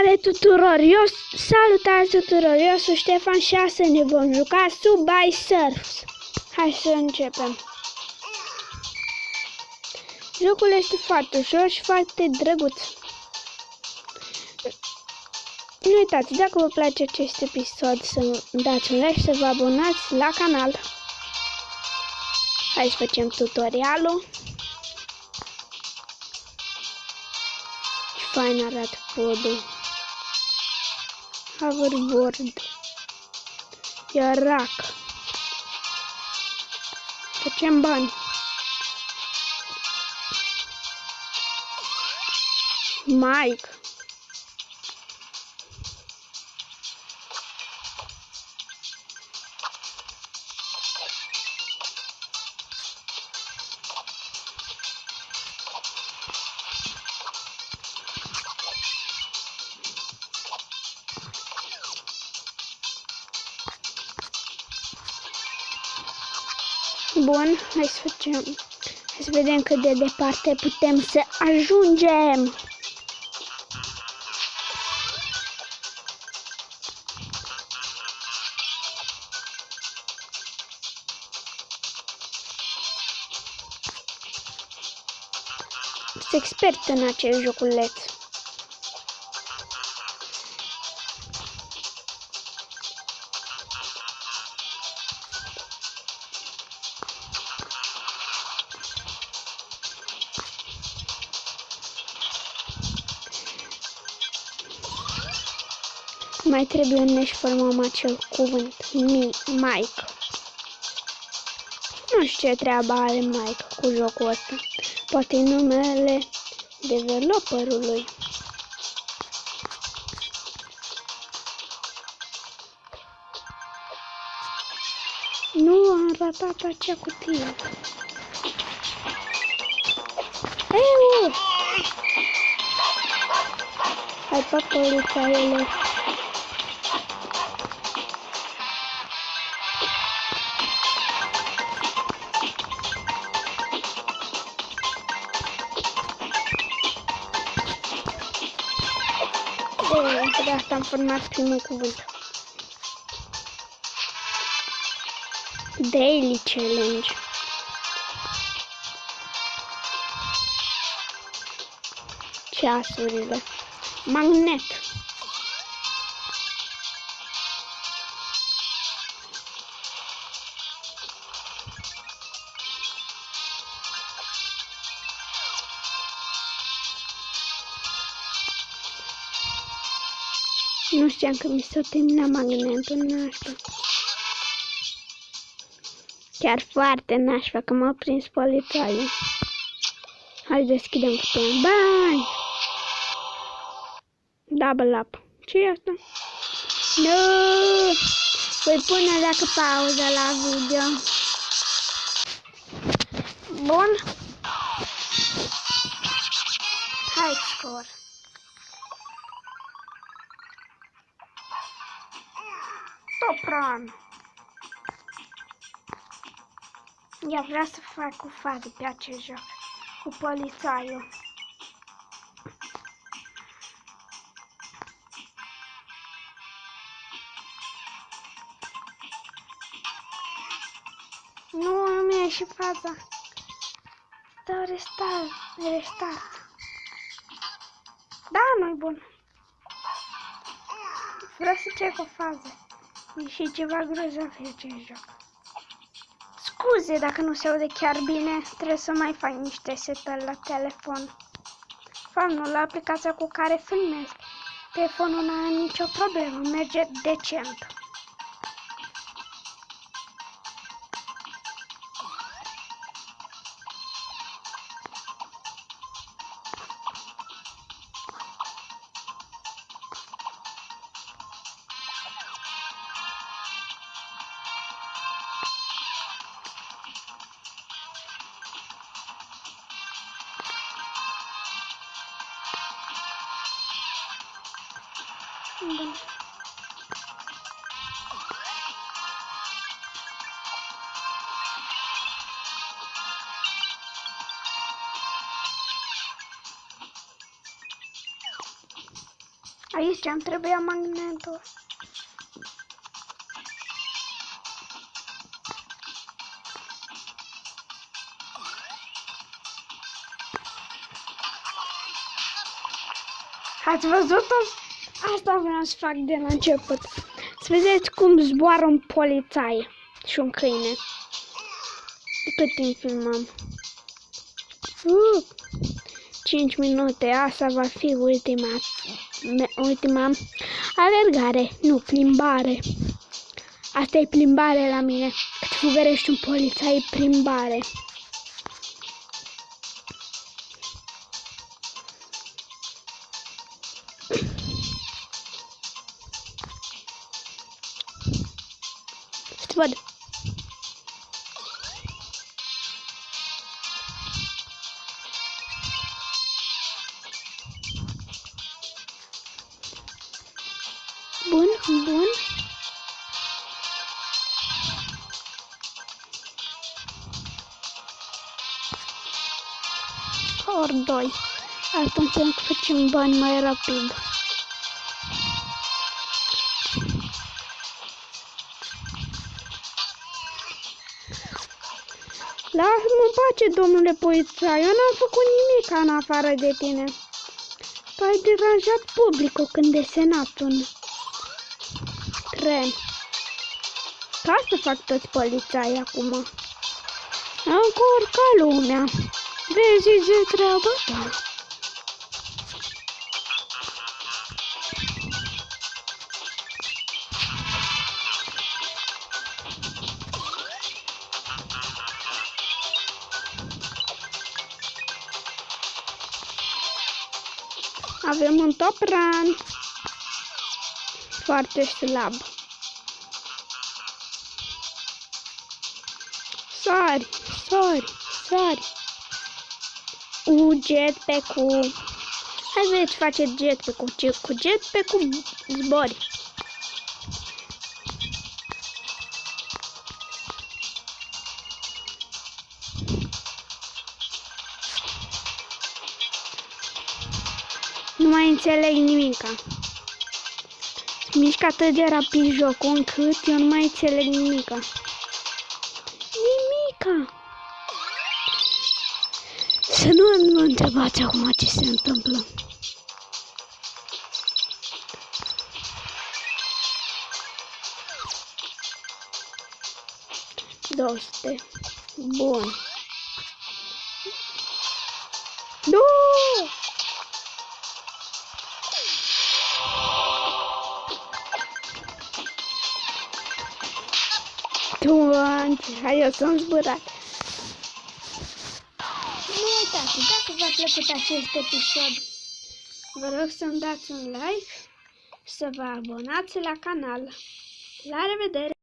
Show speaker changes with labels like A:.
A: Salutare tuturor! Salutare tuturor! Eu sunt Ștefan și astăzi ne vom juca Subway Surfers. Hai să începem. Jocul este foarte ușor și foarte drăguț. Nu uitați, dacă vă place acest episod, să dați un like și să vă abonați la canal. Hai să facem tutorialul. Și fain arată podul. Hoverboard. Iar rack. Facem bani. Mike. Bun, hai să facem. Hai să vedem cât de departe putem să ajungem. Sunt expert în acest joculeț. Mai trebuie să ne formăm acel cuvânt, Mike. Nu știu ce treabă are Mike cu jocul ăsta. Poate numele developerului. Nu am ratat acea cutie. Eu! Hai pe polițaiele. De asta am format primul cuvânt. Daily Challenge. Ceasurile. Magnet. Nu știam că mi s-a terminat magnetul, nașpa. Chiar foarte nașpa, că m-a prins polițaiul. Hai deschidem cutia. Bani! Double up. Ce e asta? Nu! Voi pune dacă pauză la video. Bun. Hai scor. Top run. Ia vreau să fac o fază pe acest joc. Cu polițaiul. Nu mi-a ieșit faza. Dau restart. Da, nu-i bun. Vreau să trec o fază. E și ceva grozav pe acest joc. Scuze dacă nu se aude chiar bine, trebuie să mai fac niște setări la telefon. Fac nu la aplicația cu care filmez. Telefonul nu are nicio problemă, merge decent. Bun. Aici îmi trebuia magnetul. Ați văzut-o? Asta vreau să fac de la început. Să vedeți cum zboară un polițai și un câine. Cât timp filmăm? 5 minute. Asta va fi ultima alergare, nu plimbare. Asta e plimbare la mine. Cât fugărești un polițai e plimbare. Să văd. Bun, bun. Ori 2. Asta înseamnă că facem bani mai rapid. Lasă-mă în pace, domnule polițai, eu n-am făcut nimic în afară de tine. Tu ai deranjat publicul când desenat un tren. Ca să fac toți polițai acum. Încă urca lumea. Vezi de treaba ta. Avem un topran foarte slab. Sari, sari, sari. Jetpack-ul. Hai vedeți, face jetpack-ul. Cu jetpack-ul zbori. Nu mai înțeleg nimica. Se mișcă atât de rapid jocul încât eu nu mai înțeleg nimica. Nimica! Să nu mă întrebați acum ce se întâmplă. $200. Bun. Nu! Hai, eu sunt zburat. Nu uitați, dacă v-a plăcut acest episod, vă rog să-mi dați un like, să vă abonați la canal. La revedere!